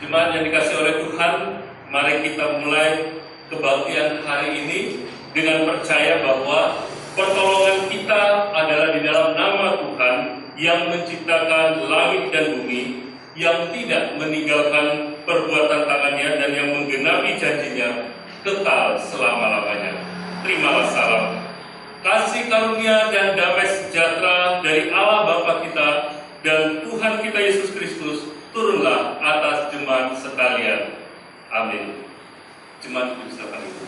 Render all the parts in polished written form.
Jemaat yang dikasih oleh Tuhan, mari kita mulai kebaktian hari ini dengan percaya bahwa pertolongan kita adalah di dalam nama Tuhan yang menciptakan langit dan bumi, yang tidak meninggalkan perbuatan tangannya dan yang menggenapi janjinya kekal selama-lamanya. Terimalah salam. Kasih karunia dan damai sejahtera dari Allah Bapa kita dan Tuhan kita Yesus Kristus turunlah atas jemaat sekalian. Amin. Jemaat silakan itu.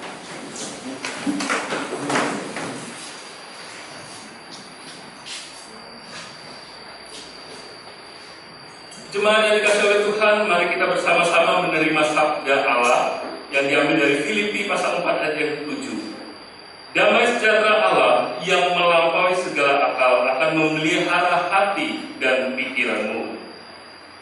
Jemaat yang dikasih oleh Tuhan, mari kita bersama-sama menerima sabda Allah yang diambil dari Filipi pasal 4 ayat yang 7. Damai sejahtera Allah yang melampaui segala akal akan memelihara hati dan pikiranmu.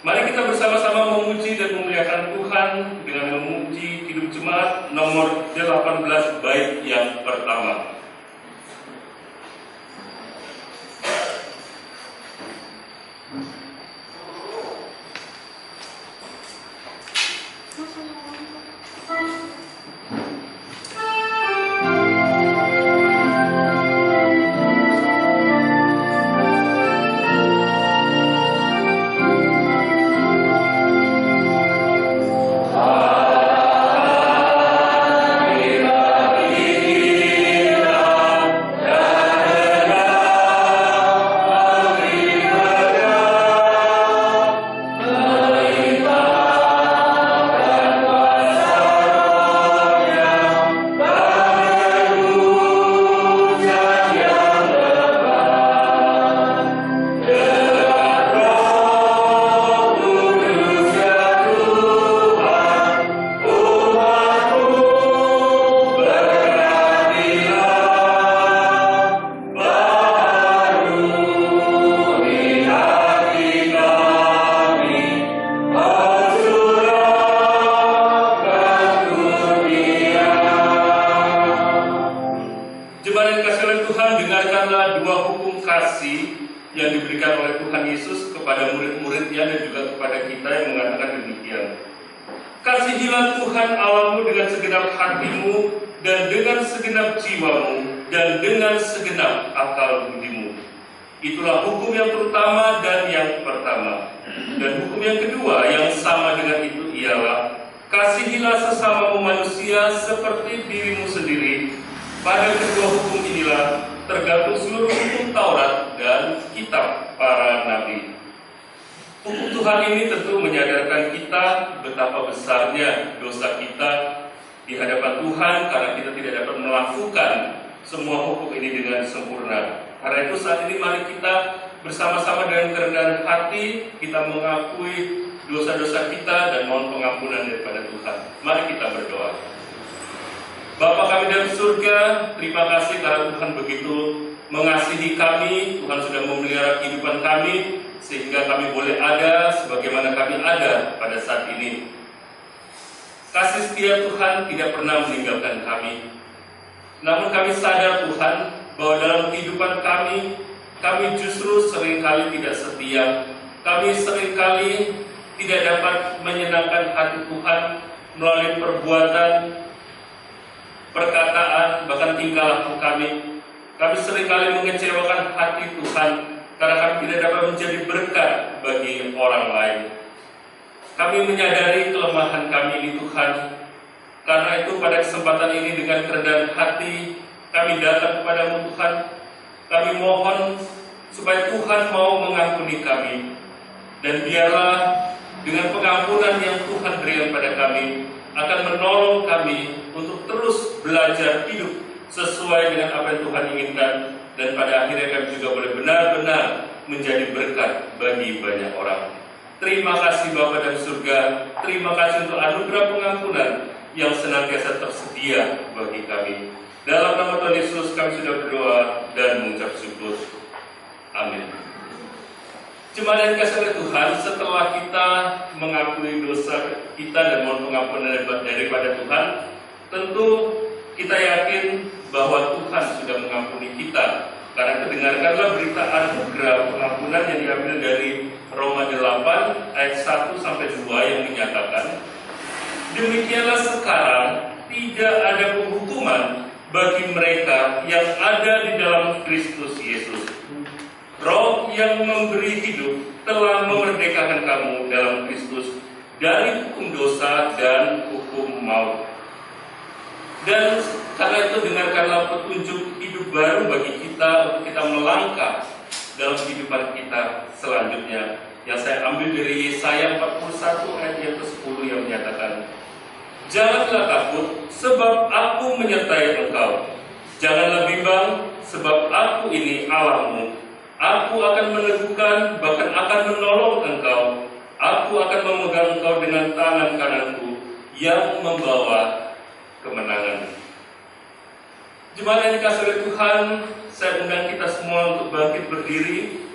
Mari kita bersama-sama memuji dan memuliakan Tuhan dengan memuji hidup jemaat nomor 18 bait yang pertama. Kasihilah Tuhan Allahmu dengan segenap hatimu dan dengan segenap jiwamu dan dengan segenap akal budimu. Itulah hukum yang pertama dan yang pertama. Dan hukum yang kedua yang sama dengan itu ialah kasihilah sesamamu manusia seperti dirimu sendiri. Pada kedua hukum inilah tergantung seluruh hukum Taurat dan kitab para nabi. Hukum Tuhan ini tentu menyadarkan kita betapa besarnya dosa kita di hadapan Tuhan karena kita tidak dapat melakukan semua hukum ini dengan sempurna. Karena itu saat ini mari kita bersama-sama dengan kerendahan hati kita mengakui dosa-dosa kita dan mohon pengampunan daripada Tuhan. Mari kita berdoa. Bapa kami dalam surga, terima kasih karena Tuhan begitu mengasihi kami. Tuhan sudah memelihara kehidupan kami sehingga kami boleh ada sebagaimana kami ada pada saat ini. Kasih setia Tuhan tidak pernah meninggalkan kami. Namun kami sadar Tuhan bahwa dalam kehidupan kami justru seringkali tidak setia. Kami seringkali tidak dapat menyenangkan hati Tuhan melalui perbuatan, perkataan, bahkan tingkah laku kami. Kami seringkali mengecewakan hati Tuhan karena kami tidak dapat menjadi berkat bagi orang lain. Kami menyadari kelemahan kami ini Tuhan. Karena itu pada kesempatan ini dengan kerendahan hati kami datang kepadamu Tuhan. Kami mohon supaya Tuhan mau mengampuni kami. Dan biarlah dengan pengampunan yang Tuhan berikan pada kami akan menolong kami untuk terus belajar hidup sesuai dengan apa yang Tuhan inginkan. Dan pada akhirnya kami juga boleh benar-benar menjadi berkat bagi banyak orang. Terima kasih Bapa dalam surga. Terima kasih untuk anugerah pengampunan yang senantiasa tersedia bagi kami. Dalam nama Tuhan Yesus kami sudah berdoa dan mengucap syukur. Amin. Jemaat yang dikasihi oleh Tuhan, setelah kita mengakui dosa kita dan mohon pengampunan daripada Tuhan, tentu Kita yakin bahwa Tuhan sudah mengampuni kita, karena kedengarkanlah berita anugerah pengampunan yang diambil dari Roma 8 ayat 1 sampai 2 yang menyatakan, demikianlah sekarang tidak ada penghukuman bagi mereka yang ada di dalam Kristus Yesus. Roh yang memberi hidup telah memerdekakan kamu dalam Kristus dari hukum dosa dan hukum maut. Dan karena itu dengarkanlah petunjuk hidup baru bagi kita untuk kita melangkah dalam kehidupan kita selanjutnya. Yang saya ambil dari Yesaya 41 ayat yang ke-10 yang menyatakan, janganlah takut sebab aku menyertai engkau. Janganlah bimbang sebab aku ini Allahmu. Aku akan meneguhkan, bahkan akan menolong engkau. Aku akan memegang engkau dengan tangan kananku yang membawa kemenangan. Jemaat yang dikasihi oleh Tuhan, saya undang kita semua untuk bangkit berdiri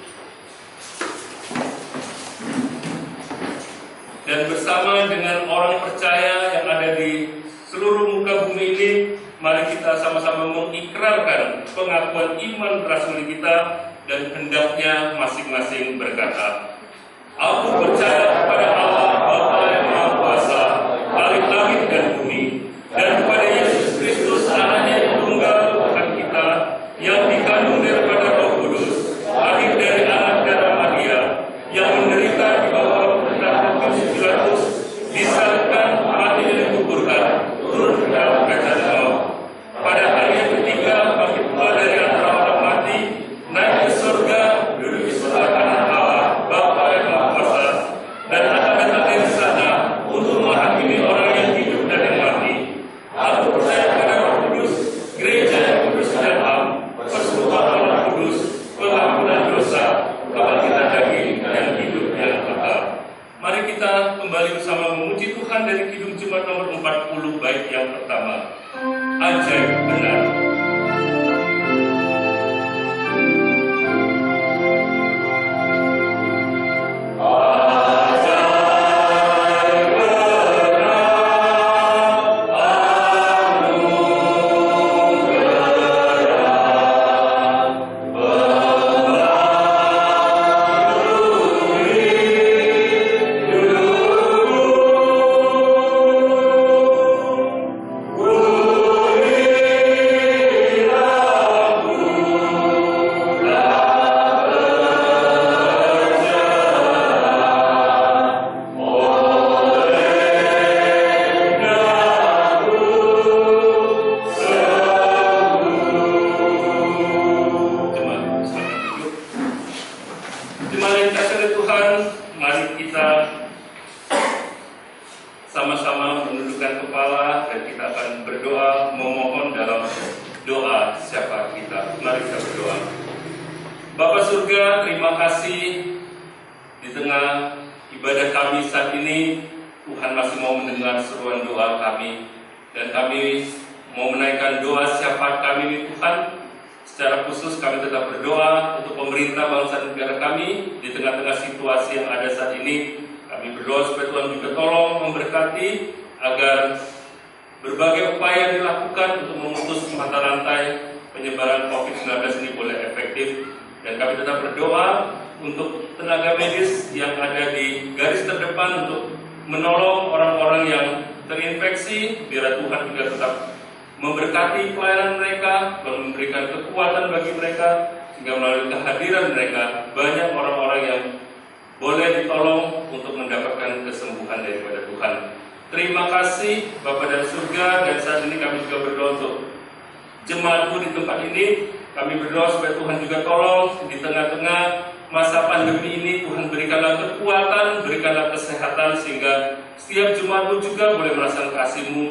dan bersama dengan orang percaya yang ada di seluruh muka bumi ini, mari kita sama-sama mengikrarkan pengakuan iman rasuli kita dan hendaknya masing-masing berkata, aku percaya kepada Allah Bapa yang Maha Kuasa, Khalik langit dan bumi, dan kepada Yesus Kristus Anaknya yang tunggal Tuhan kita, yang dikandung daripada Roh Kudus, lahir dari anak darah Maria, yang menderita di bawah pemerintahan Pontius Pilatus, disalibkan, mati dan dikuburkan, turun ke dalam kerajaan maut. Pada hari yang ketiga bangkit pula dari antara orang mati, naik ke surga, duduk di sebelah kanan Allah Bapa yang Maha Kuasa, dan akan datang dari sana untuk menghakimi orang yang hidup dan yang mati. Aku percaya kepada Roh Kudus, gereja yang kudus dan am, persekutuan orang kudus, pengampunan dosa, kebangkitan daging dan hidup yang kekal. Mari kita kembali bersama memuji Tuhan dari Kidung Jumat nomor 40 bait yang pertama. Ajaib benar. Sama-sama menundukkan kepala dan kita akan berdoa memohon dalam doa syafaat kita. Mari kita berdoa. Bapa surga, terima kasih di tengah ibadah kami saat ini Tuhan masih mau mendengar seruan doa kami, dan kami mau menaikkan doa syafaat kami ini Tuhan. Secara khusus kami tetap berdoa untuk pemerintah bangsa dan negara kami di tengah-tengah situasi yang ada saat ini. Kami berdoa supaya Tuhan juga tolong memberkati agar berbagai upaya dilakukan untuk memutus mata rantai penyebaran COVID-19 ini boleh efektif. Dan kami tetap berdoa untuk tenaga medis yang ada di garis terdepan untuk menolong orang-orang yang terinfeksi, biar Tuhan juga tetap memberkati pelayanan mereka dan memberikan kekuatan bagi mereka, sehingga melalui kehadiran mereka banyak orang-orang yang boleh ditolong untuk mendapatkan kesembuhan daripada Tuhan. Terima kasih Bapa dan surga, dan saat ini kami juga berdoa untuk jemaatmu di tempat ini. Kami berdoa supaya Tuhan juga tolong di tengah-tengah masa pandemi ini. Tuhan berikanlah kekuatan, berikanlah kesehatan, sehingga setiap jemaatmu juga boleh merasakan kasih-Mu.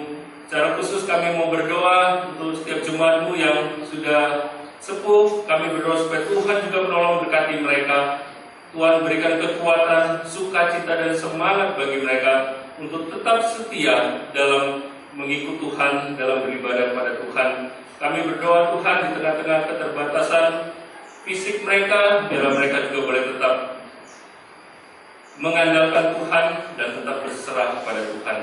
Secara khusus kami mau berdoa untuk setiap jemaatmu yang sudah sepuh. Kami berdoa supaya Tuhan juga menolong berkati mereka. Tuhan berikan kekuatan, sukacita dan semangat bagi mereka untuk tetap setia dalam mengikut Tuhan, dalam beribadah pada Tuhan. Kami berdoa Tuhan di tengah-tengah keterbatasan fisik mereka, biar mereka juga boleh tetap mengandalkan Tuhan dan tetap berserah kepada Tuhan.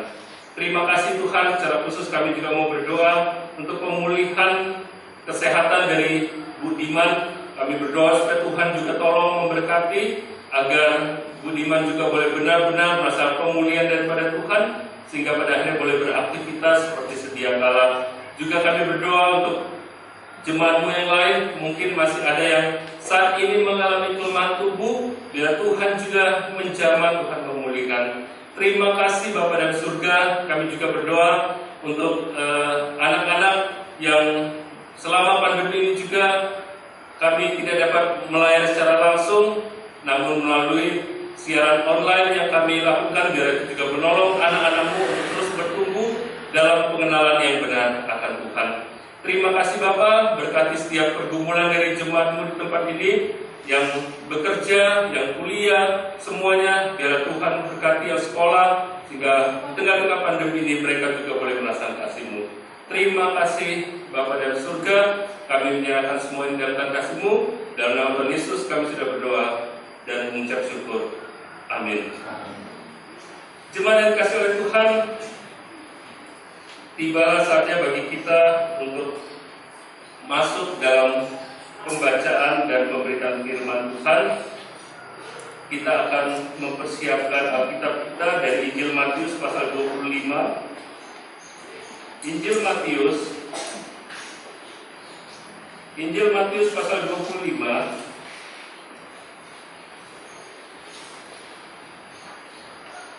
Terima kasih Tuhan. Secara khusus kami juga mau berdoa untuk pemulihan kesehatan dari Budiman. Kami berdoa supaya Tuhan juga tolong memberkati agar Budiman juga boleh benar-benar merasa pemulihan daripada Tuhan, sehingga pada akhirnya boleh beraktivitas seperti sedia kala. Juga kami berdoa untuk jemaatmu yang lain, mungkin masih ada yang saat ini mengalami kelemahan tubuh, bila Tuhan juga menjamah, Tuhan memulihkan. Terima kasih Bapa dan surga. Kami juga berdoa untuk anak-anak yang selama pandemi ini juga kami tidak dapat melayani secara langsung, namun melalui siaran online yang kami lakukan, biar itu juga menolong anak-anakmu untuk terus bertumbuh dalam pengenalan yang benar akan Tuhan. Terima kasih Bapa, berkati setiap pergumulan dari jemaatmu di tempat ini, yang bekerja, yang kuliah, semuanya biar Tuhan berkati yang sekolah, sehingga di tengah-tengah pandemi ini mereka juga boleh merasakan kasih-Mu. Terima kasih Bapa dari surga, kami menyerahkan semua ini dalam kasih-Mu. Dalam nama Tuhan Yesus kami sudah berdoa dan mengucap syukur. Amin. Jemaat yang dikasihi oleh Tuhan, tibalah saatnya bagi kita untuk masuk dalam pembacaan dan pemberitaan firman Tuhan. Kita akan mempersiapkan Alkitab kita dari Injil Matius pasal 25. Injil Matius pasal 25.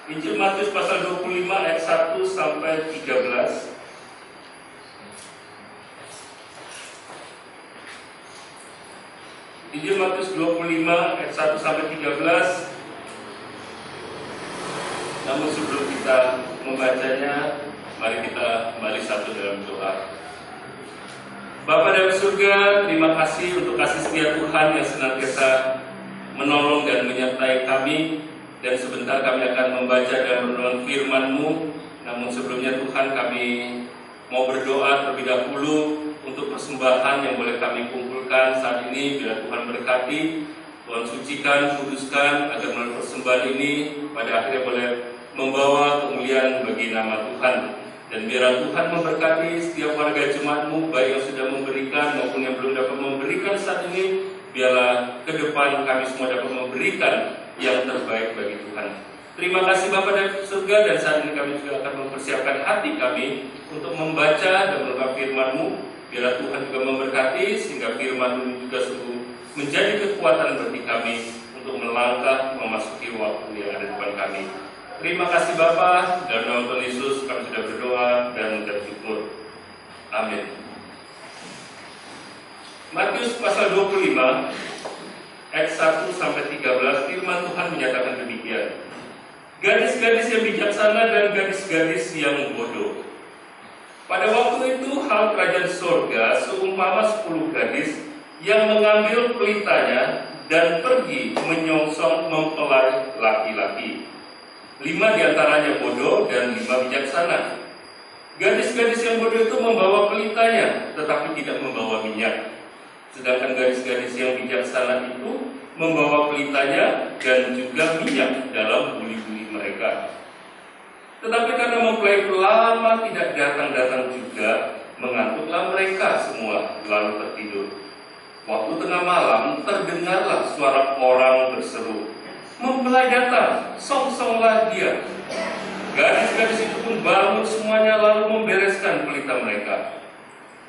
Injil Matius pasal 25 ayat 1 sampai 13. Injil Matius 25 ayat 1 sampai 13. Namun sebelum kita membacanya, mari kita kembali satu dalam doa. Bapa dari surga, terima kasih untuk kasih setia Tuhan yang senantiasa menolong dan menyertai kami. Dan sebentar kami akan membaca dan merenung firman-Mu. Namun sebelumnya Tuhan, kami mau berdoa terlebih dahulu untuk persembahan yang boleh kami kumpulkan saat ini. Bila Tuhan berkati, Tuhan sucikan, kuduskan, agar melalui persembahan ini pada akhirnya boleh membawa kemuliaan bagi nama Tuhan. Dan biarlah Tuhan memberkati setiap warga jemaat-Mu, baik yang sudah memberikan maupun yang belum dapat memberikan saat ini. Biarlah ke depan kami semua dapat memberikan yang terbaik bagi Tuhan. Terima kasih Bapa dari surga, dan saat ini kami juga akan mempersiapkan hati kami untuk membaca dan merenung firman-Mu. Biarlah Tuhan juga memberkati, sehingga firman-Mu juga sungguh menjadi kekuatan bagi kami untuk melangkah memasuki waktu yang ada di depan kami. Terima kasih Bapa, dalam nama Tuhan Yesus kami sudah berdoa dan mengucap syukur. Amin. Matius pasal 25 ayat 1 sampai 13, firman Tuhan menyatakan demikian. Gadis-gadis yang bijaksana dan gadis-gadis yang bodoh. Pada waktu itu hal kerajaan surga seumpama 10 gadis yang mengambil pelitanya dan pergi menyongsong mempelai laki-laki. 5 diantaranya bodoh dan 5 bijaksana. Gadis-gadis yang bodoh itu membawa pelitanya, tetapi tidak membawa minyak. Sedangkan gadis-gadis yang bijaksana itu membawa pelitanya dan juga minyak dalam buli-buli mereka. Tetapi karena mempelai lama tidak datang-datang juga, mengantuklah mereka semua lalu tertidur. Waktu tengah malam terdengarlah suara orang berseru, "Mempelai datang, songsonglah dia." Gadis-gadis itu pun bangun semuanya lalu membereskan pelita mereka.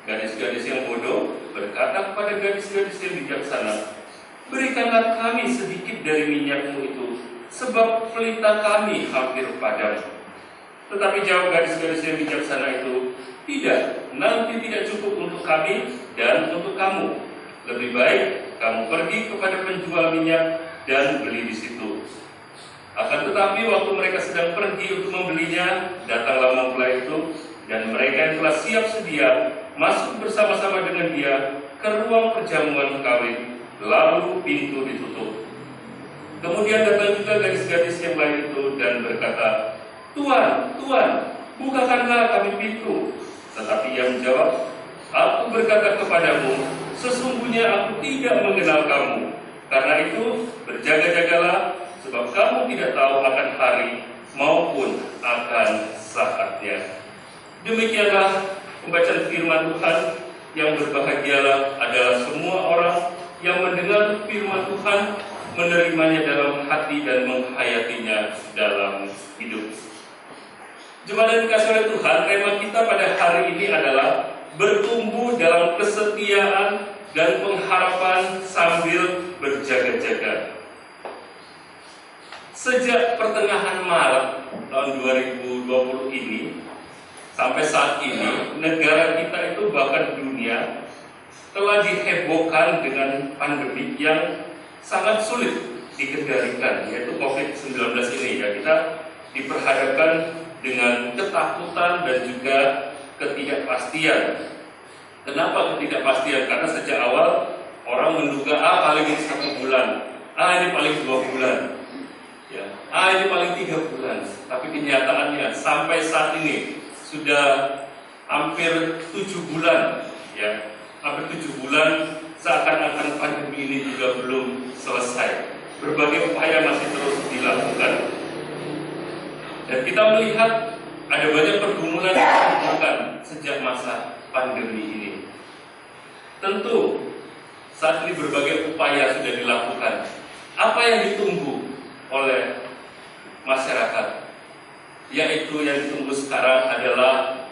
Gadis-gadis yang bodoh berkata kepada gadis-gadis yang bijaksana, "Berikanlah kami sedikit dari minyakmu itu, sebab pelita kami hampir padam." Tetapi jawab gadis-gadis yang bijaksana itu, "Tidak, nanti tidak cukup untuk kami dan untuk kamu. Lebih baik kamu pergi kepada penjual minyak dan beli di situ." Akan tetapi waktu mereka sedang pergi untuk membelinya, datanglah mempelai itu, dan mereka yang telah siap sedia masuk bersama-sama dengan dia ke ruang perjamuan kawin, lalu pintu ditutup. Kemudian datang juga gadis-gadis yang lain itu dan berkata, "Tuan, Tuan, bukakanlah kami pintu." Tetapi ia menjawab, "Aku berkata kepadamu, sesungguhnya aku tidak mengenal kamu. Karena itu berjaga-jagalah, sebab kamu tidak tahu akan hari maupun akan saatnya." Demikianlah pembacaan firman Tuhan, yang berbahagialah adalah semua orang yang mendengar firman Tuhan, menerimanya dalam hati dan menghayatinya dalam hidup. Jemaat yang dikasihi oleh Tuhan, tema kita pada hari ini adalah bertumbuh dalam kesetiaan dan pengharapan sambil berjaga-jaga. Sejak pertengahan Maret tahun 2020 ini sampai saat ini, negara kita itu bahkan dunia telah dihebohkan dengan pandemi yang sangat sulit dikendalikan, yaitu COVID-19 ini. Ya, kita diperhadapkan dengan ketakutan dan juga ketidakpastian. Kenapa ketidakpastian? Karena sejak awal orang menduga paling ini 1 bulan, ini paling 2 bulan, ya, ini paling 3 bulan. Tapi kenyataannya sampai saat ini sudah hampir 7 bulan, ya, hampir 7 bulan seakan-akan pandemi ini juga belum selesai. Berbagai upaya masih terus dilakukan. Dan kita melihat ada banyak pergumulan yang dilakukan sejak masa pandemi ini. Tentu saat ini berbagai upaya sudah dilakukan. Apa yang ditunggu oleh masyarakat? Yaitu yang ditunggu sekarang adalah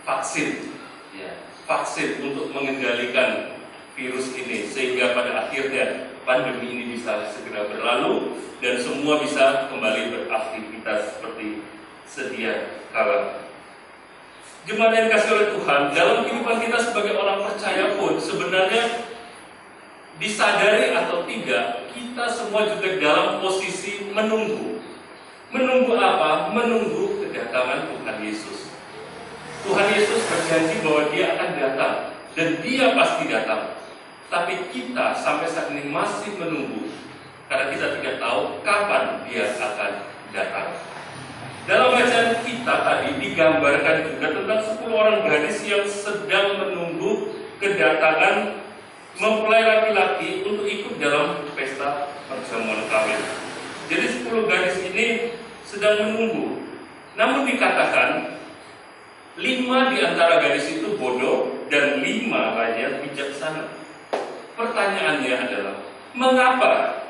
vaksin, ya, vaksin untuk mengendalikan virus ini, sehingga pada akhirnya pandemi ini bisa segera berlalu dan semua bisa kembali beraktivitas seperti sedia kala. Jemaat yang dikasihi oleh Tuhan, dalam kehidupan kita sebagai orang percaya pun sebenarnya disadari atau tidak, kita semua juga dalam posisi menunggu. Menunggu apa? Menunggu kedatangan Tuhan Yesus. Tuhan Yesus berjanji bahwa Dia akan datang dan Dia pasti datang. Tapi kita sampai saat ini masih menunggu karena kita tidak tahu kapan Dia akan datang. Dalam bacaan kita tadi digambarkan juga tentang 10 orang gadis yang sedang menunggu kedatangan mempelai laki-laki untuk ikut dalam pesta perjamuan kawin. Jadi 10 gadis ini sedang menunggu. Namun dikatakan 5 di antara gadis itu bodoh dan 5 lainnya bijaksana. Pertanyaannya adalah, mengapa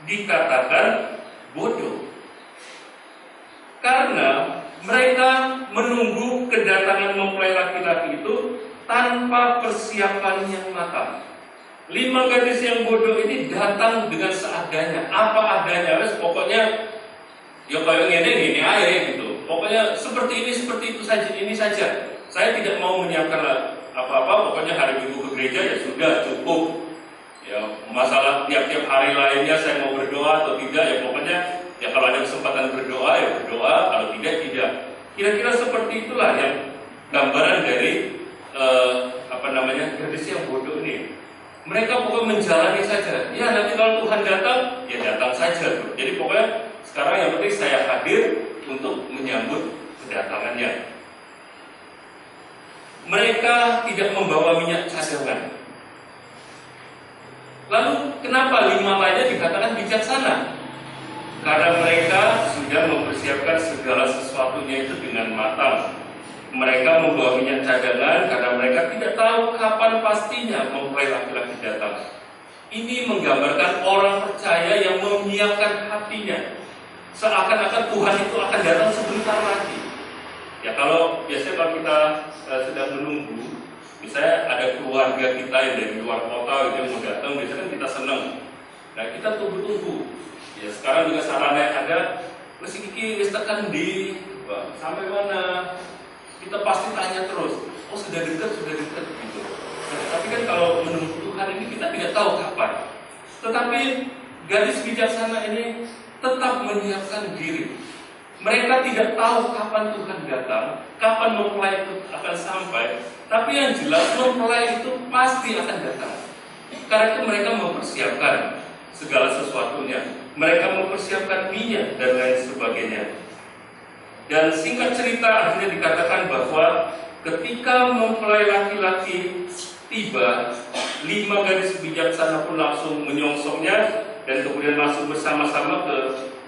dikatakan bodoh? Karena mereka menunggu kedatangan mempelai laki-laki itu tanpa persiapan yang matang. 5 gadis yang bodoh ini datang dengan seadanya, apa adanya, pokoknya ya kayak gini aja gitu. Pokoknya seperti itu saja, ini saja. Saya tidak mau menyiapkan apa-apa, pokoknya hari Minggu ke gereja ya sudah cukup. Ya, masalah tiap-tiap hari lainnya saya mau berdoa atau tidak, ya pokoknya ya kalau ada kesempatan berdoa ya berdoa, kalau tidak. Kira-kira seperti itulah yang gambaran dari gadis yang bodoh ini. Mereka pokoknya menjalani saja. Ya nanti kalau Tuhan datang, ya datang saja. Jadi pokoknya sekarang yang penting saya hadir untuk menyambut kedatangannya. Mereka tidak membawa minyak cadangan. Lalu kenapa 5 lainnya dikatakan bijaksana? Karena mereka sudah mempersiapkan segala sesuatunya itu dengan matang. Mereka membawa minyak cadangan karena mereka tidak tahu kapan pastinya mempelai laki-laki datang. Ini menggambarkan orang percaya yang menyiapkan hatinya, seakan-akan Tuhan itu akan datang sebentar lagi. Ya kalau biasanya kalau kita sedang menunggu, misalnya ada keluarga kita yang dari luar kota yang mau datang, biasanya kan kita senang. Nah kita tunggu-tunggu. Ya sekarang juga sarannya ada, masih kiki tekan di sampai mana? Kita pasti tanya terus. Oh sudah dekat gitu. Nah, tapi kan kalau menunggu Tuhan ini kita tidak tahu kapan. Tetapi gadis bijaksana ini tetap menyiapkan diri. Mereka tidak tahu kapan Tuhan datang, kapan mempelai itu akan sampai. Tapi yang jelas mempelai itu pasti akan datang. Karena itu mereka mempersiapkan segala sesuatunya. Mereka mempersiapkan minyak dan lain sebagainya. Dan singkat cerita akhirnya dikatakan bahwa ketika mempelai laki-laki tiba, 5 gadis bijaksana pun langsung menyongsongnya dan kemudian masuk bersama-sama ke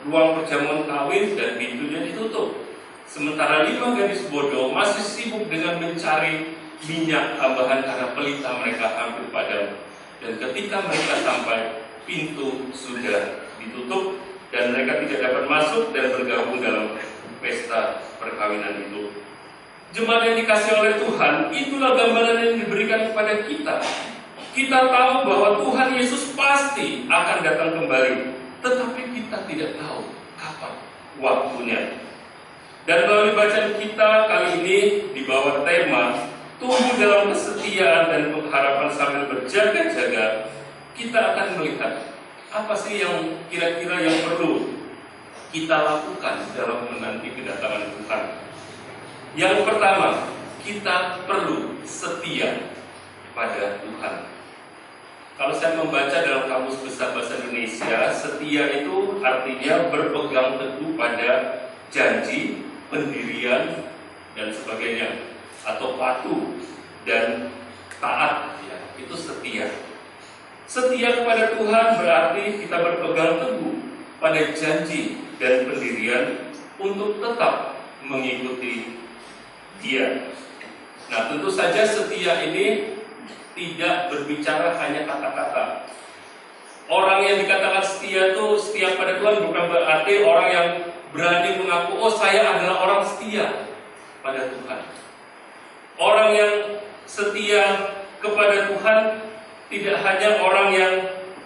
ruang perjamuan kawin dan pintunya ditutup. Sementara 5 gadis bodoh masih sibuk dengan mencari minyak tambahan karena pelita mereka hampir padam. Dan ketika mereka sampai, pintu sudah ditutup dan mereka tidak dapat masuk dan bergabung dalam pesta perkawinan itu. Jemaat yang dikasihi oleh Tuhan, itulah gambaran yang diberikan kepada kita. Kita tahu bahwa Tuhan Yesus pasti akan datang kembali, tetapi kita tidak tahu kapan waktunya. Dan melalui bacaan kita kali ini di bawah tema tumbuh dalam kesetiaan dan pengharapan sambil berjaga-jaga, kita akan melihat apa sih yang kira-kira yang perlu kita lakukan dalam menanti kedatangan Tuhan. Yang pertama, kita perlu setia pada Tuhan. Kalau saya membaca dalam Kamus Besar Bahasa Indonesia, setia itu artinya berpegang teguh pada janji, pendirian, dan sebagainya, atau patuh dan taat, ya, itu setia. Setia kepada Tuhan berarti kita berpegang teguh pada janji dan pendirian untuk tetap mengikuti Dia. Nah, tentu saja setia ini tidak berbicara hanya kata-kata. Orang yang dikatakan setia itu setia pada Tuhan bukan berarti orang yang berani mengaku, oh saya adalah orang setia pada Tuhan. Orang yang setia kepada Tuhan tidak hanya orang yang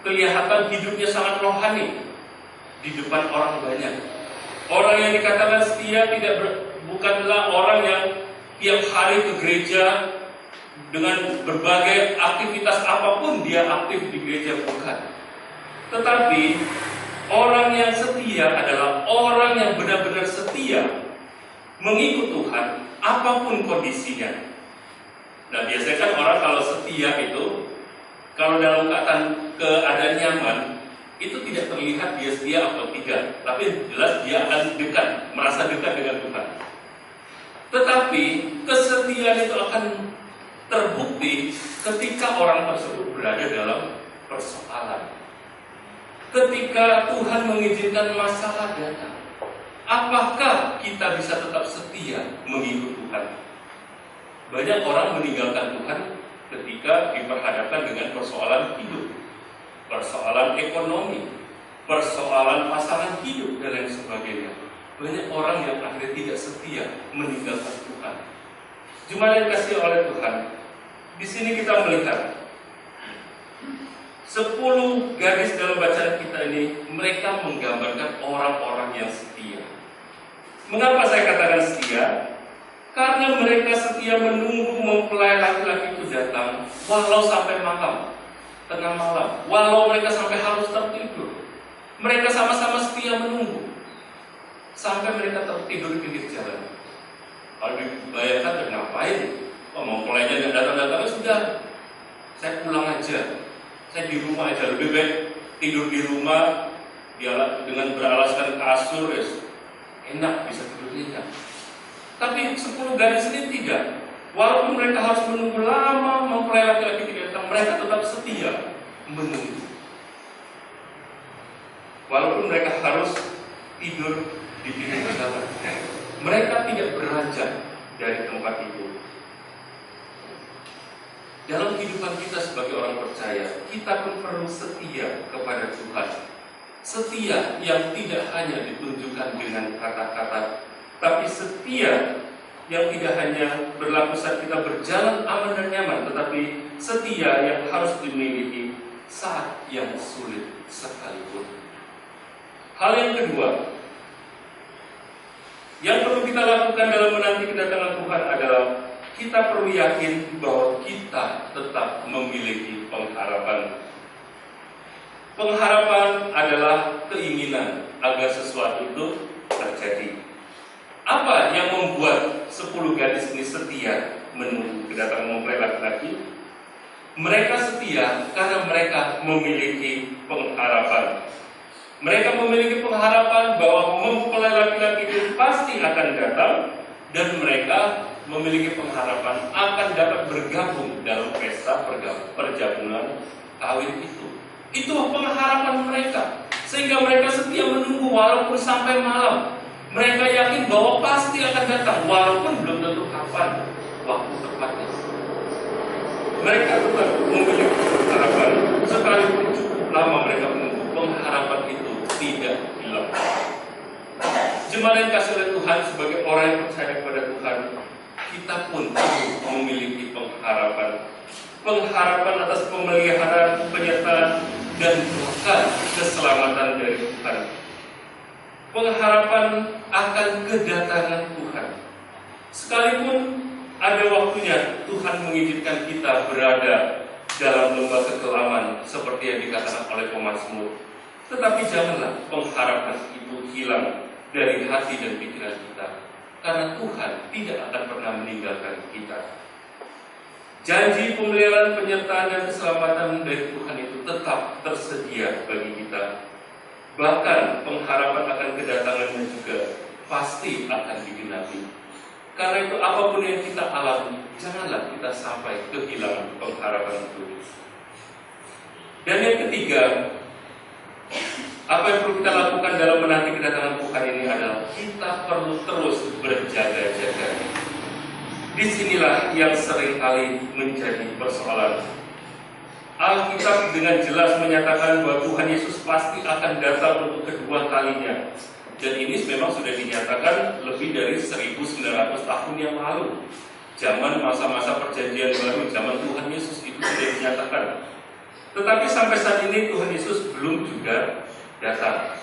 kelihatan hidupnya sangat rohani di depan orang banyak. Orang yang dikatakan setia bukanlah orang yang tiap hari ke gereja dengan berbagai aktivitas apapun dia aktif di gereja, bukan. Tetapi orang yang setia adalah orang yang benar-benar setia mengikut Tuhan apapun kondisinya. Nah, biasanya kan orang kalau setia itu, kalau dalam keadaan nyaman, itu tidak terlihat dia setia atau tidak, tapi jelas dia akan dekat, merasa dekat dengan Tuhan. Tetapi kesetiaan itu akan terbukti ketika orang tersebut berada dalam persoalan. Ketika Tuhan mengizinkan masalah datang, apakah kita bisa tetap setia mengikut Tuhan? Banyak orang meninggalkan Tuhan ketika diperhadapkan dengan persoalan hidup, persoalan ekonomi, persoalan pasangan hidup, dan lain sebagainya. Banyak orang yang akhirnya tidak setia meninggalkan Tuhan. Jemaat yang dikasihi oleh Tuhan, di sini kita melihat 10 gadis dalam bacaan kita ini, mereka menggambarkan orang-orang yang setia. Mengapa saya katakan setia? Karena mereka setia menunggu mempelai laki-laki itu datang, walau sampai malam, tengah malam, walau mereka sampai harus tertidur. Mereka sama-sama setia menunggu sampai mereka tertidur di pinggir jalan. Kalau dibayangkan, ngapain? Oh, mempelainya nggak datang-datang, sudah, saya pulang aja. Saya di rumah aja, lebih baik tidur di rumah dengan beralaskan kasur, enak, bisa tidur nyenyak. Tapi 10 gadis ini tidak. Walaupun mereka harus menunggu lama, mempelai laki-laki tidak datang, mereka tetap setia menunggu. Walaupun mereka harus tidur di pinggir jalan, mereka tidak beranjak dari tempat itu. Dalam kehidupan kita sebagai orang percaya, kita pun perlu setia kepada Tuhan. Setia yang tidak hanya ditunjukkan dengan kata-kata, tapi setia yang tidak hanya berlaku saat kita berjalan aman dan nyaman, tetapi setia yang harus dimiliki saat yang sulit sekalipun. Hal yang kedua yang perlu kita lakukan dalam menanti kedatangan Tuhan adalah kita perlu yakin bahwa kita tetap memiliki pengharapan. Pengharapan adalah keinginan agar sesuatu itu terjadi. Apa yang membuat 10 gadis ini setia menunggu kedatangan mempelai laki-laki? Mereka setia karena mereka memiliki pengharapan. Mereka memiliki pengharapan bahwa mempelai laki-laki itu pasti akan datang, dan mereka memiliki pengharapan akan dapat bergabung dalam pesta perjamuan kawin itu. Itu pengharapan mereka, sehingga mereka setia menunggu walaupun sampai malam. Mereka yakin bahwa pasti akan datang, walaupun belum tentu kapan waktu tepatnya. Mereka tetap memiliki harapan, sekalipun cukup lama mereka menunggu, pengharapan itu tidak hilang. Jemaat yang kasih oleh Tuhan, sebagai orang yang percaya kepada Tuhan, kita pun perlu memiliki pengharapan. Pengharapan atas pemeliharaan, penyertaan, dan bahkan keselamatan dari Tuhan. Pengharapan akan kedatangan Tuhan. Sekalipun ada waktunya Tuhan mengizinkan kita berada dalam lembah kekelaman seperti yang dikatakan oleh pemazmur, tetapi janganlah pengharapan itu hilang dari hati dan pikiran kita, karena Tuhan tidak akan pernah meninggalkan kita. Janji pemeliharaan, penyertaan, dan keselamatan dari Tuhan itu tetap tersedia bagi kita. Bahkan pengharapan akan kedatangannya juga pasti akan digenapi. Karena itu apapun yang kita alami, janganlah kita sampai kehilangan pengharapan itu. Dan yang ketiga, apa yang perlu kita lakukan dalam menanti kedatangan Tuhan ini adalah kita perlu terus berjaga-jaga. Disinilah yang seringkali menjadi persoalan. Alkitab dengan jelas menyatakan bahwa Tuhan Yesus pasti akan datang untuk kedua kalinya. Dan ini memang sudah dinyatakan lebih dari 1900 tahun yang lalu. Zaman masa-masa perjanjian baru, zaman Tuhan Yesus itu sudah dinyatakan. Tetapi sampai saat ini Tuhan Yesus belum juga datang.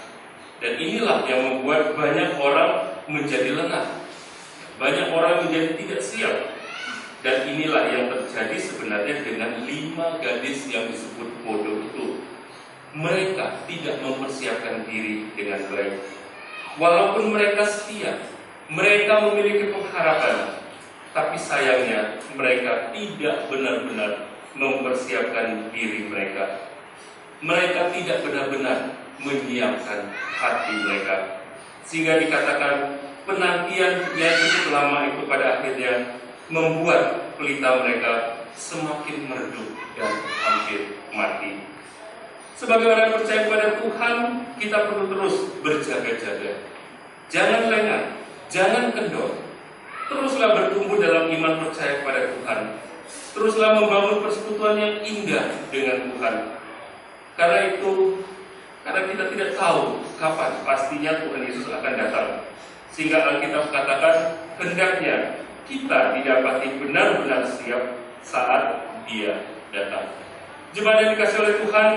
Dan inilah yang membuat banyak orang menjadi lengah. Banyak orang menjadi tidak siap. Dan inilah yang terjadi sebenarnya dengan 5 gadis yang disebut bodoh itu. Mereka tidak mempersiapkan diri dengan baik. Walaupun mereka setia, mereka memiliki pengharapan, tapi sayangnya mereka tidak benar-benar mempersiapkan diri mereka. Mereka tidak benar-benar menyiapkan hati mereka. Sehingga dikatakan penantian yang cukup lama itu pada akhirnya membuat pelita mereka semakin meredup dan hampir mati. Sebagai orang yang percaya kepada Tuhan, kita perlu terus berjaga-jaga. Jangan lengah, jangan kendor. Teruslah bertumbuh dalam iman percaya kepada Tuhan. Teruslah membangun persekutuan yang indah dengan Tuhan. Karena kita tidak tahu kapan pastinya Tuhan Yesus akan datang. Sehingga Alkitab katakan, hendaknya kita didapati benar-benar siap saat Dia datang. Jemaat yang dikasihi oleh Tuhan,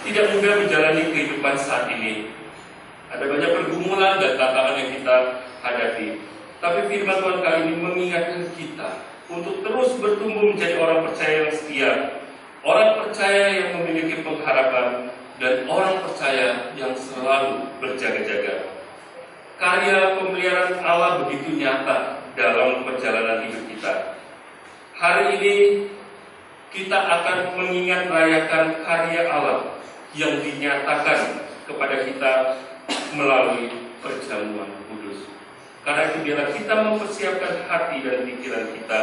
tidak mudah menjalani kehidupan saat ini. Ada banyak pergumulan dan tantangan yang kita hadapi. Tapi firman Tuhan kali ini mengingatkan kita untuk terus bertumbuh menjadi orang percaya yang setia, orang percaya yang memiliki pengharapan, dan orang percaya yang selalu berjaga-jaga. Karya pemeliharaan Allah begitu nyata dalam perjalanan hidup kita. Hari ini kita akan mengingat rayakan karya Allah yang dinyatakan kepada kita melalui perjamuan kudus. Karena itu biarlah kita mempersiapkan hati dan pikiran kita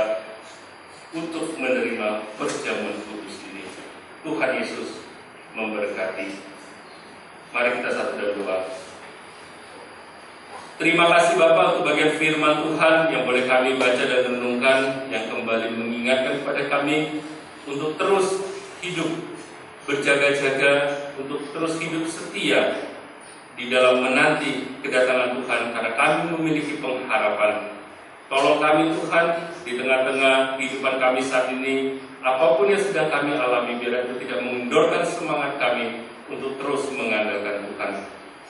untuk menerima perjamuan kudus ini. Tuhan Yesus memberkati. Mari kita satu dan doa. Terima kasih Bapak untuk bagian firman Tuhan yang boleh kami baca dan renungkan, yang kembali mengingatkan kepada kami untuk terus hidup berjaga-jaga, untuk terus hidup setia di dalam menanti kedatangan Tuhan, karena kami memiliki pengharapan. Tolong kami Tuhan di tengah-tengah kehidupan kami saat ini, apapun yang sedang kami alami, biar itu tidak mengendorkan semangat kami untuk terus mengandalkan Tuhan.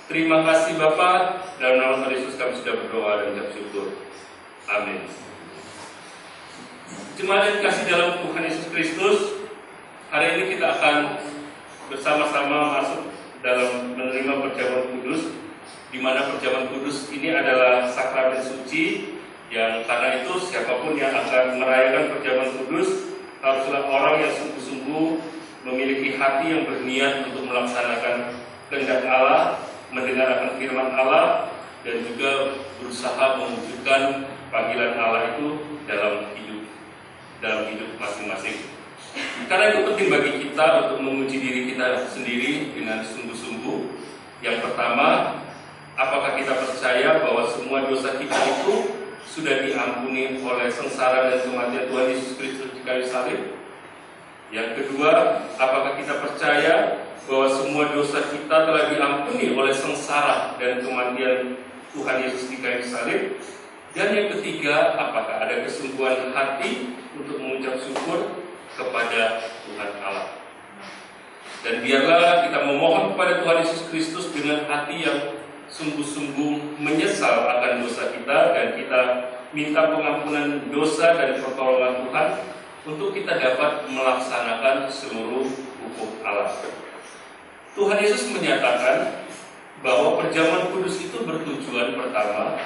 Terima kasih Bapa, dalam nama Tuhan Yesus kami sudah berdoa dan ucap syukur. Amin. Jemaat yang dikasihi dalam Tuhan Yesus Kristus, hari ini kita akan bersama-sama masuk dalam menerima perjamuan kudus, di mana perjamuan kudus ini adalah sakramen suci, yang karena itu siapapun yang akan merayakan perjamuan kudus haruslah orang yang sungguh-sungguh memiliki hati yang berniat untuk melaksanakan kehendak Allah, mendengar akan firman Allah, dan juga berusaha mewujudkan panggilan Allah itu dalam hidup masing-masing. Karena itu penting bagi kita untuk menguji diri kita sendiri dengan sungguh-sungguh. Yang pertama, Apakah kita percaya bahwa semua dosa kita itu sudah diampuni oleh sengsara dan kematian Tuhan Yesus Kristus di kayu salib? Yang kedua, apakah kita percaya bahwa semua dosa kita telah diampuni oleh sengsara dan kematian Tuhan Yesus di kayu salib? Dan yang ketiga, apakah ada kesungguhan hati untuk mengucap syukur kepada Tuhan Allah? Dan biarlah kita memohon kepada Tuhan Yesus Kristus dengan hati yang sungguh-sungguh menyesal akan dosa kita, dan kita minta pengampunan dosa dan pertolongan Tuhan untuk kita dapat melaksanakan seluruh hukum Allah. Tuhan Yesus menyatakan bahwa perjamuan kudus itu bertujuan pertama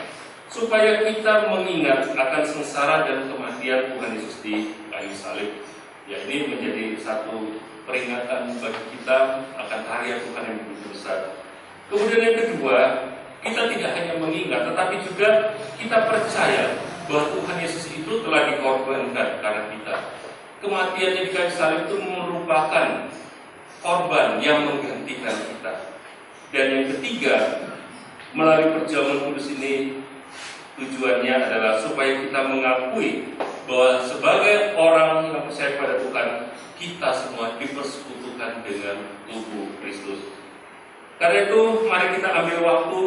supaya kita mengingat akan sengsara dan kematian Tuhan Yesus di kayu salib. Ya, ini menjadi satu peringatan bagi kita akan karya Tuhan yang begitu besar. Kemudian yang kedua, kita tidak hanya mengingat, tetapi juga kita percaya bahwa Tuhan Yesus itu telah dikorbankan karena kita. Kematiannya di kayu salib itu merupakan korban yang menggantikan kita. Dan yang ketiga, melalui perjamuan kudus ini tujuannya adalah supaya kita mengakui bahwa sebagai orang yang percaya pada Tuhan, kita semua dipersekutukan dengan tubuh Kristus. Karena itu, mari kita ambil waktu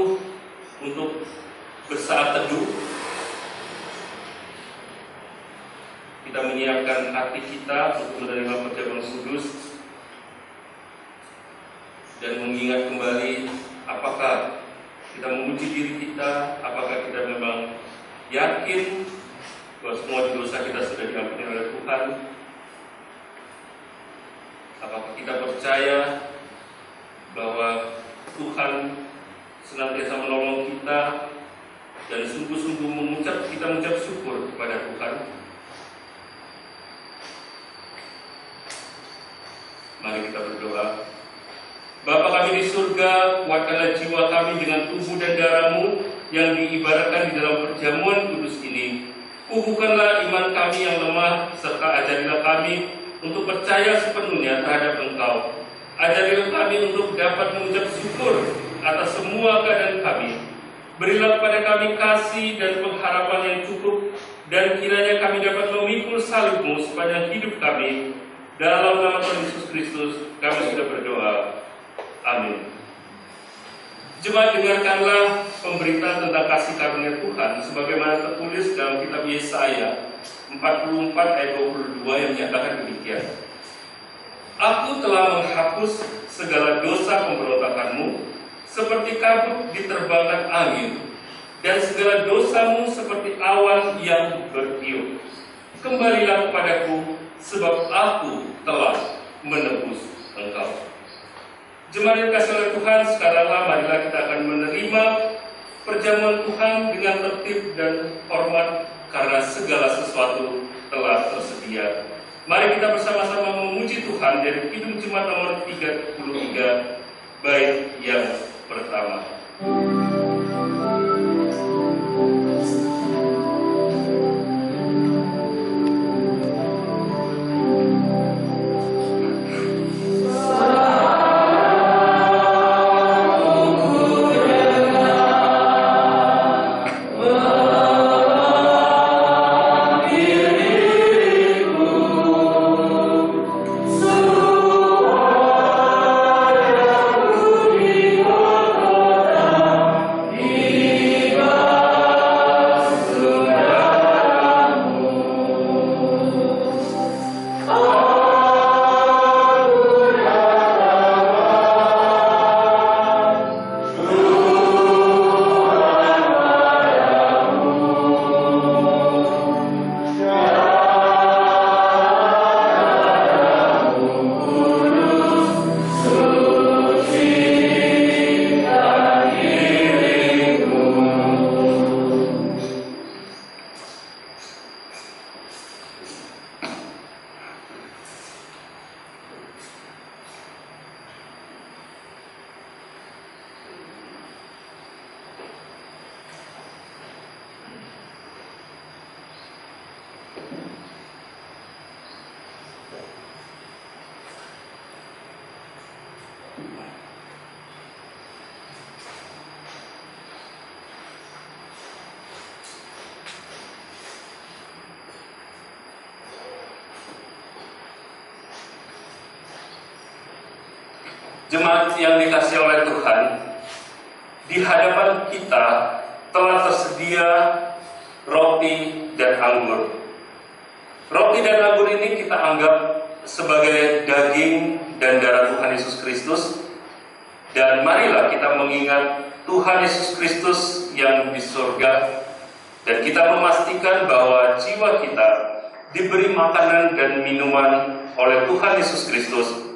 untuk bersaat teduh. Kita menyiapkan hati kita untuk menerima perjamuan kudus dan mengingat kembali apakah kita memuji diri kita, apakah kita memang yakin bahwa semua dosa kita sudah diampuni oleh Tuhan, apakah kita percaya bahwa Tuhan senantiasa menolong kita, dan sungguh-sungguh kita mengucap syukur kepada Tuhan. Mari kita berdoa. Bapa kami di surga, kuatkanlah jiwa kami dengan tubuh dan darah-Mu yang diibaratkan di dalam perjamuan kudus ini. Kukuhkanlah iman kami yang lemah, serta ajarilah kami untuk percaya sepenuhnya terhadap Engkau. Ajarilah kami untuk dapat mengucap syukur atas semua keadaan kami. Berilah kepada kami kasih dan pengharapan yang cukup, dan kiranya kami dapat memikul salib-Mu sepanjang hidup kami. Dalam nama Tuhan Yesus Kristus kami sudah berdoa. Amin. Jemaat, dengarkanlah pemberitaan tentang kasih karunia Tuhan sebagaimana tertulis dalam kitab Yesaya 44 ayat 22 yang menyatakan demikian. Aku telah menghapus segala dosa pemberontakanmu seperti kabut diterbangkan angin, dan segala dosamu seperti awan yang bertiup. Kembalilah kepadaku, sebab aku telah menebus engkau. Jemaat yang kasih oleh Tuhan, sekaranglah marilah kita akan menerima perjamuan Tuhan dengan tertib dan hormat, karena segala sesuatu telah tersedia. Mari kita bersama-sama memuji Tuhan dari Kidung Jemaat nomor 33, bait yang pertama. Jemaat yang dikasihi oleh Tuhan, di hadapan kita telah tersedia roti dan anggur. Roti dan anggur ini kita anggap sebagai daging dan darah Tuhan Yesus Kristus. Dan marilah kita mengingat Tuhan Yesus Kristus yang di surga, dan kita memastikan bahwa jiwa kita diberi makanan dan minuman oleh Tuhan Yesus Kristus,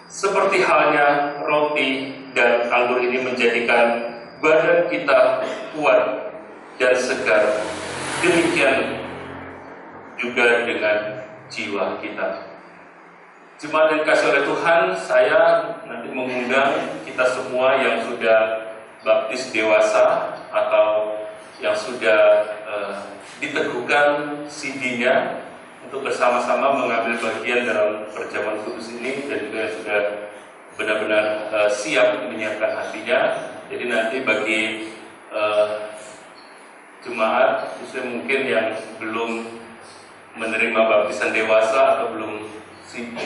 seperti halnya roti dan anggur ini menjadikan badan kita kuat dan segar. Demikian juga dengan jiwa kita. Jemaat yang dikasihi oleh Tuhan, saya nanti mengundang kita semua yang sudah baptis dewasa atau yang sudah diteguhkan CD-nya untuk bersama-sama mengambil bagian dalam perjamuan kudus ini, dan juga yang sudah benar-benar siap menyiapkan hatinya. Jadi nanti bagi jemaat khususnya mungkin yang belum menerima baptisan dewasa atau belum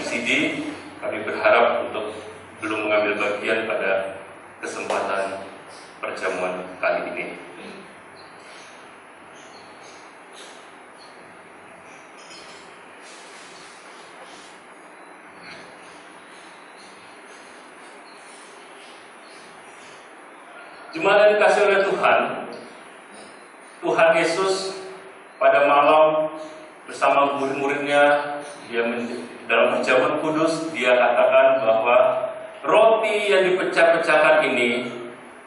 CD, kami berharap untuk belum mengambil bagian pada kesempatan perjamuan kali ini. Jemaat yang dikasihi oleh Tuhan, Tuhan Yesus pada malam bersama murid-muridnya, dalam perjamuan kudus, dia katakan bahwa roti yang dipecah-pecahkan ini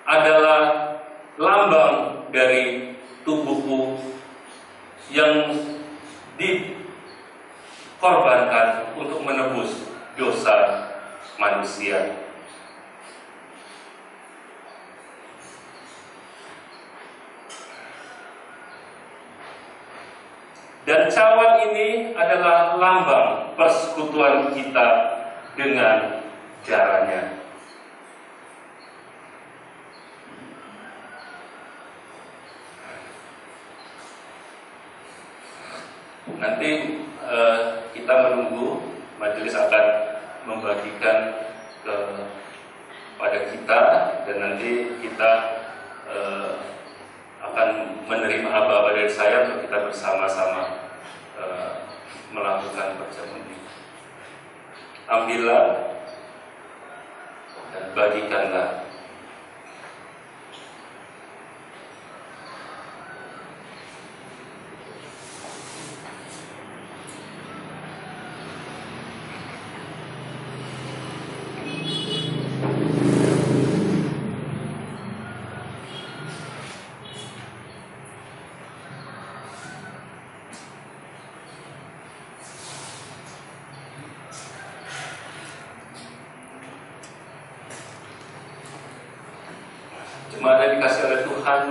adalah lambang dari tubuhku yang dikorbankan untuk menebus dosa manusia. Dan cawan ini adalah lambang persekutuan kita dengan darahnya. Nanti kita menunggu majelis akan membagikan kepada kita, dan nanti kita akan menerima aba-aba dari saya untuk kita bersama-sama melakukan perjamuan ini. Ambillah dan bagikanlah. Jemaat yang dikasihi oleh Tuhan,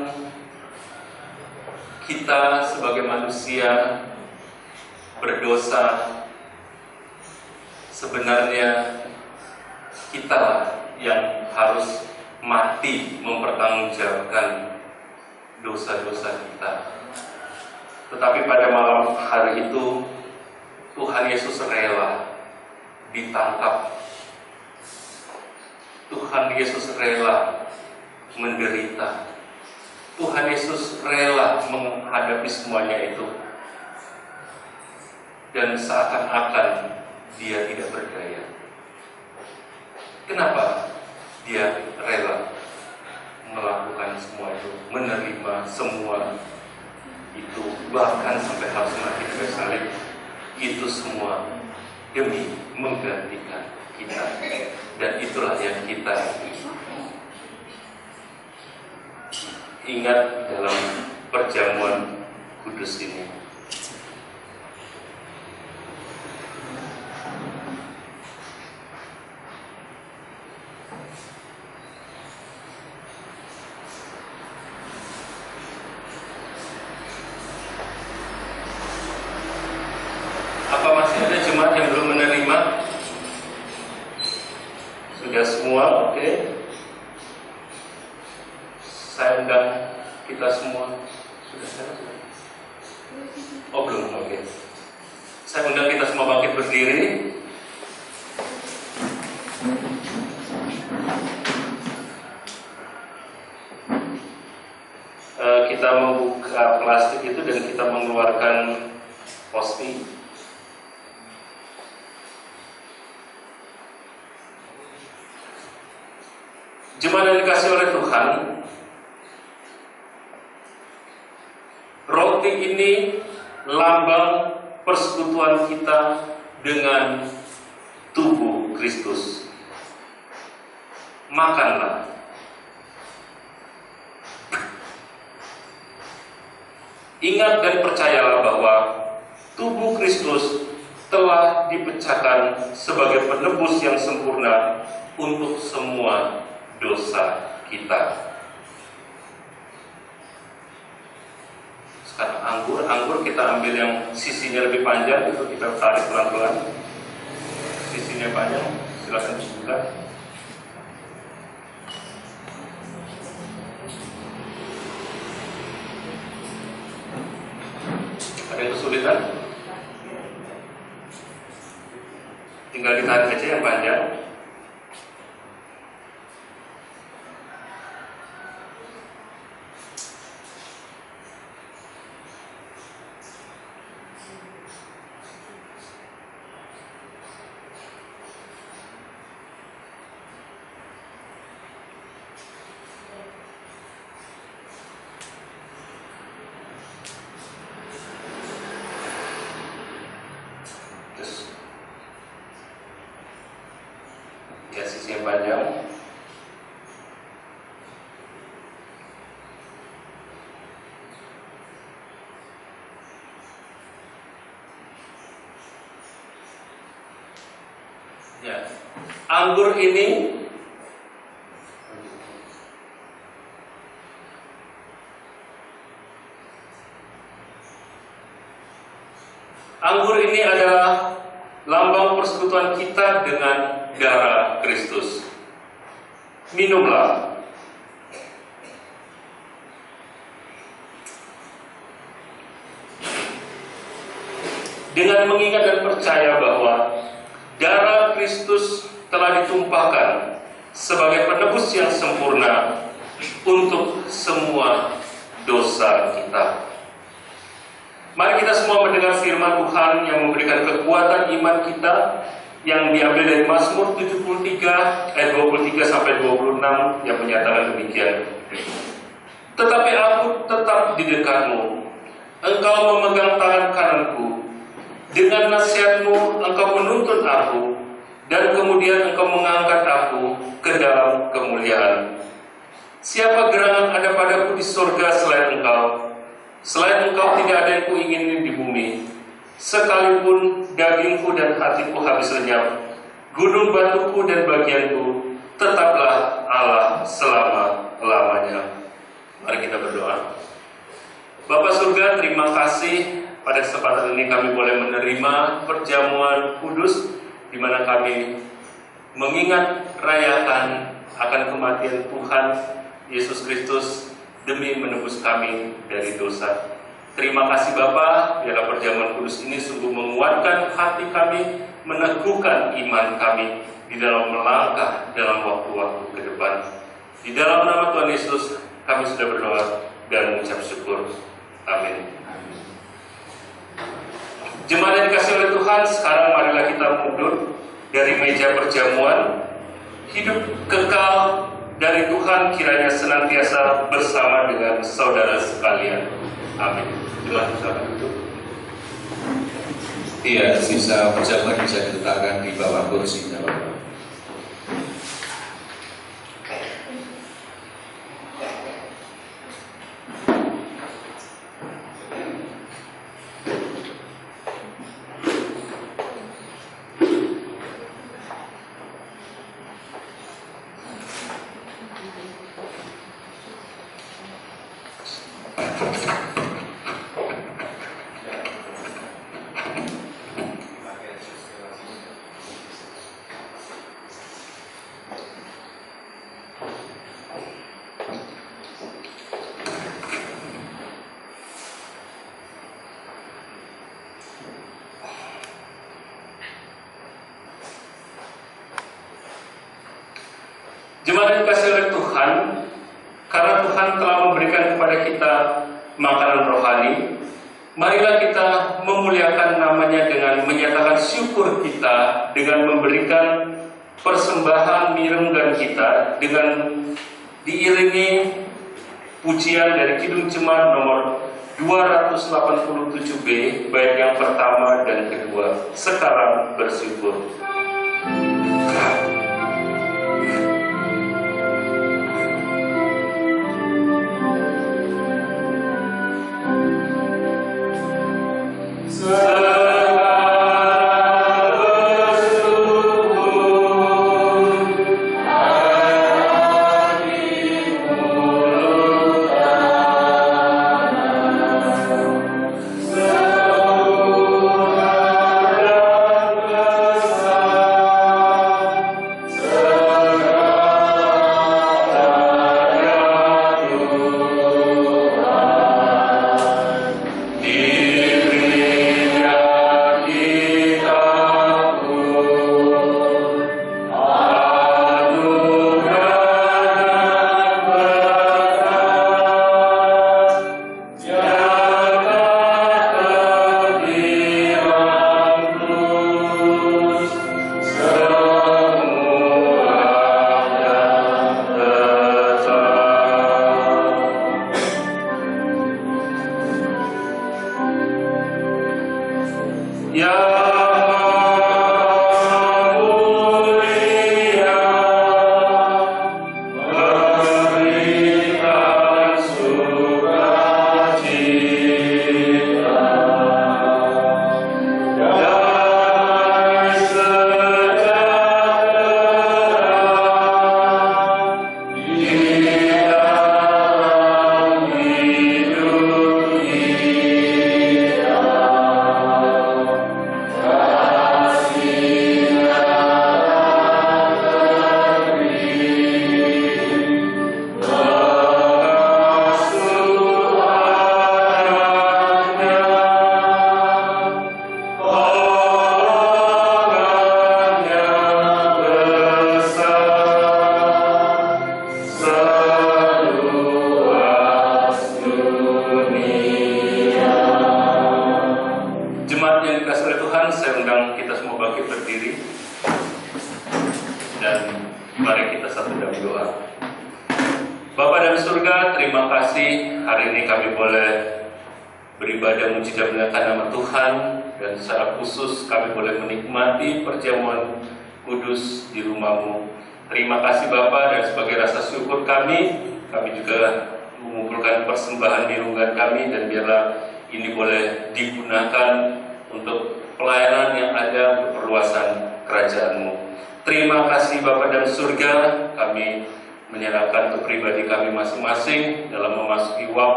kita sebagai manusia berdosa, sebenarnya kita yang harus mati mempertanggungjawabkan dosa-dosa kita. Tetapi pada malam hari itu Tuhan Yesus rela ditangkap. Tuhan Yesus rela menderita. Tuhan Yesus rela menghadapi semuanya itu, dan seakan-akan dia tidak berdaya. Kenapa dia rela melakukan semua itu, menerima semua itu, bahkan sampai harus mati di kayu salib? Itu semua demi menggantikan kita, dan itulah yang kita ingat dalam perjamuan kudus ini. Apa masih ada jemaat yang belum menerima? Sudah semua, oke. Saya undang kita semua. Sudah? Oh belum, oke. Saya undang kita semua bangkit berdiri. Kita membuka plastik itu dan kita mengeluarkan posting. Jemaat yang dikasih oleh Tuhan, roti ini lambang persekutuan kita dengan tubuh Kristus. Makanlah. Ingat dan percayalah bahwa tubuh Kristus telah dipecahkan sebagai penebus yang sempurna untuk semua dosa kita. Sekarang anggur kita ambil yang sisinya lebih panjang, itu kita tarik pelan-pelan. Sisinya panjang, silakan dibuka. Ada yang kesulitan? Tinggal ditarik aja yang panjang. Ya, sisi yang panjang. Ya, anggur ini adalah lambang persekutuan kita dengan darah Kristus. Minumlah. Dengan mengingat dan percaya bahwa darah Kristus telah ditumpahkan sebagai penebus yang sempurna untuk semua dosa kita. Mari kita semua mendengar firman Tuhan yang memberikan kekuatan iman kita, yang diambil dari Mazmur 73 ayat 23 sampai 26 yang menyatakan demikian. Tetapi aku tetap di dekatmu, engkau memegang tangan kananku, dengan nasihatmu engkau menuntun aku, dan kemudian engkau mengangkat aku ke dalam kemuliaan. Siapa gerangan ada padaku di surga selain engkau? Selain engkau tidak ada yang kuingini di bumi. Sekalipun dagingku dan hatiku habis lenyap, gunung batuku dan bagianku, tetaplah Allah selama-lamanya. Mari kita berdoa. Bapa surga, terima kasih pada kesempatan ini kami boleh menerima perjamuan kudus, di mana kami mengingat rayakan akan kematian Tuhan Yesus Kristus demi menebus kami dari dosa. Terima kasih Bapa, biarlah perjamuan kudus ini sungguh menguatkan hati kami, meneguhkan iman kami di dalam melangkah dalam waktu-waktu ke depan. Di dalam nama Tuhan Yesus kami sudah berdoa dan mengucap syukur. Amin. Jemaat yang dikasihi oleh Tuhan, sekarang marilah kita mundur dari meja perjamuan. Hidup kekal dari Tuhan kiranya senantiasa bersama dengan saudara sekalian. Amin. Jemaat silakan duduk. Iya, sisa perjamuan bisa diletakkan di bawah kursinya, Bapak. Jemaat yang dikasihi oleh Tuhan, karena Tuhan telah memberikan kepada kita makanan rohani, marilah kita memuliakan namanya dengan menyatakan syukur kita, dengan memberikan persembahan mirenggan kita, dengan diiringi pujian dari Kidung Jemaat nomor 287B, bait yang pertama dan kedua. Sekarang bersyukur.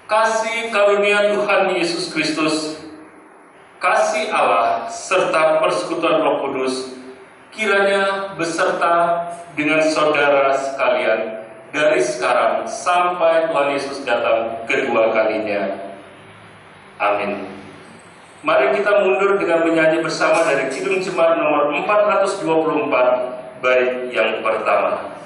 Kasih karunia Tuhan Yesus Kristus, kasih Allah, serta persekutuan Roh Kudus, kiranya beserta dengan saudara sekalian dari sekarang sampai Tuhan Yesus datang kedua kalinya. Amin. Mari kita mundur dengan menyanyi bersama dari Kidung Jemaat nomor 424, bait yang pertama.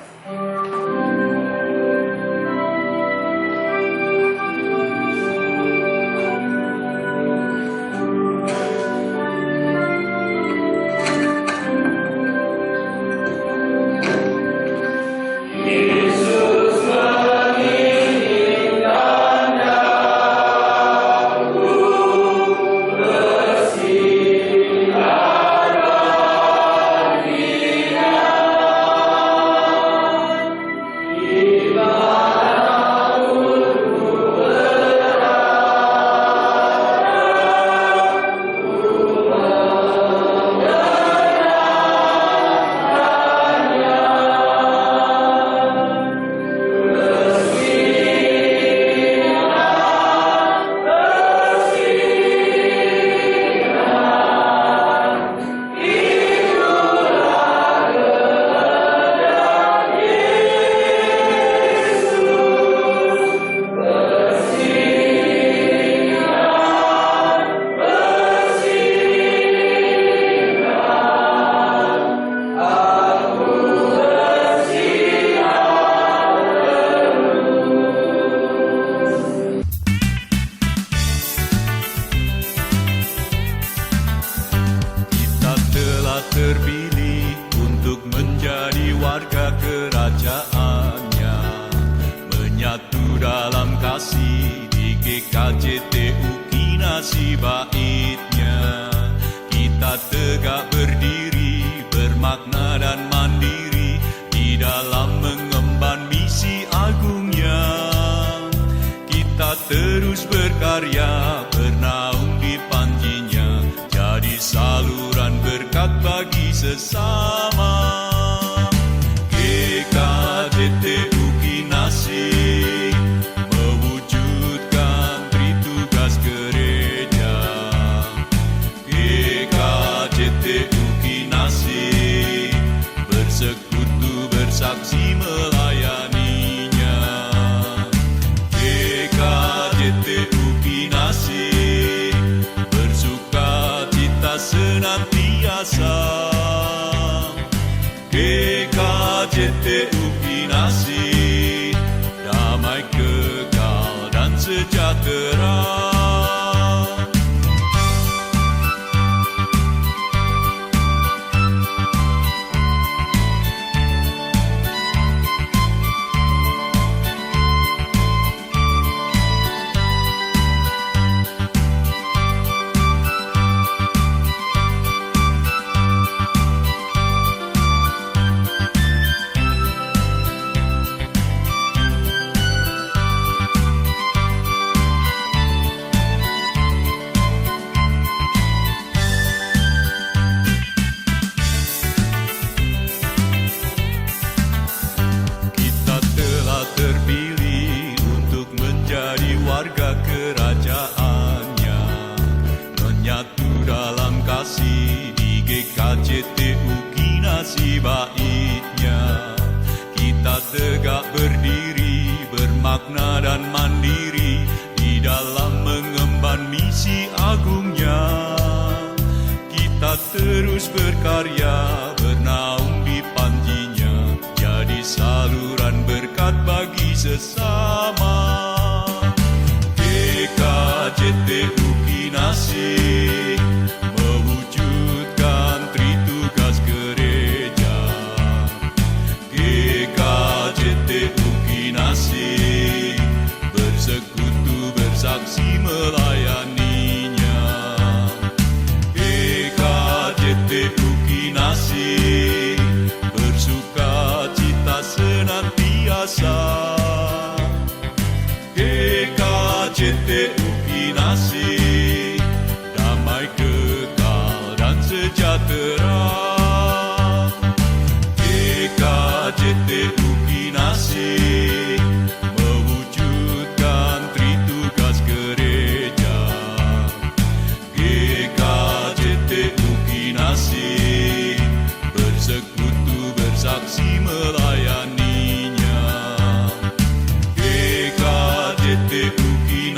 nasi baitnya. Kita tegak berdiri, bermakna dan mandiri di dalam mengemban misi agungnya. Kita terus berkarya, bernaung di panjinya, jadi saluran berkat bagi sesama. GKJTU Kinasi mewujudkan tritugas gereja. GKJTU Kinasi bersekutu bersaksi melayaninya. GKJTU Kinasi bersuka cita senantiasa. GKJTU Kinasi damai kekal dan sejahtera. Terpilih untuk menjadi warga kerajaannya, menyatu dalam kasih di GKJTU Kinasi baitnya. Kita tegak berdiri, bermakna dan mandiri di dalam mengemban misi agungnya. Kita terus berkarya, bernaung di panjinya, jadi saluran berkat bagi sesama. GKJTU Kinasi mewujudkan tritugas gereja. GKJTU Kinasi bersekutu bersaksi melayaninya. GKJTU Kinasi bersuka cita senantiasa. GKJTU Kinasi damai kekal dan sejahtera. GKJTU Kinasi mewujudkan tritugas gereja. GKJTU Kinasi bersekutu bersaksi melayaninya. GKJTU Kinasi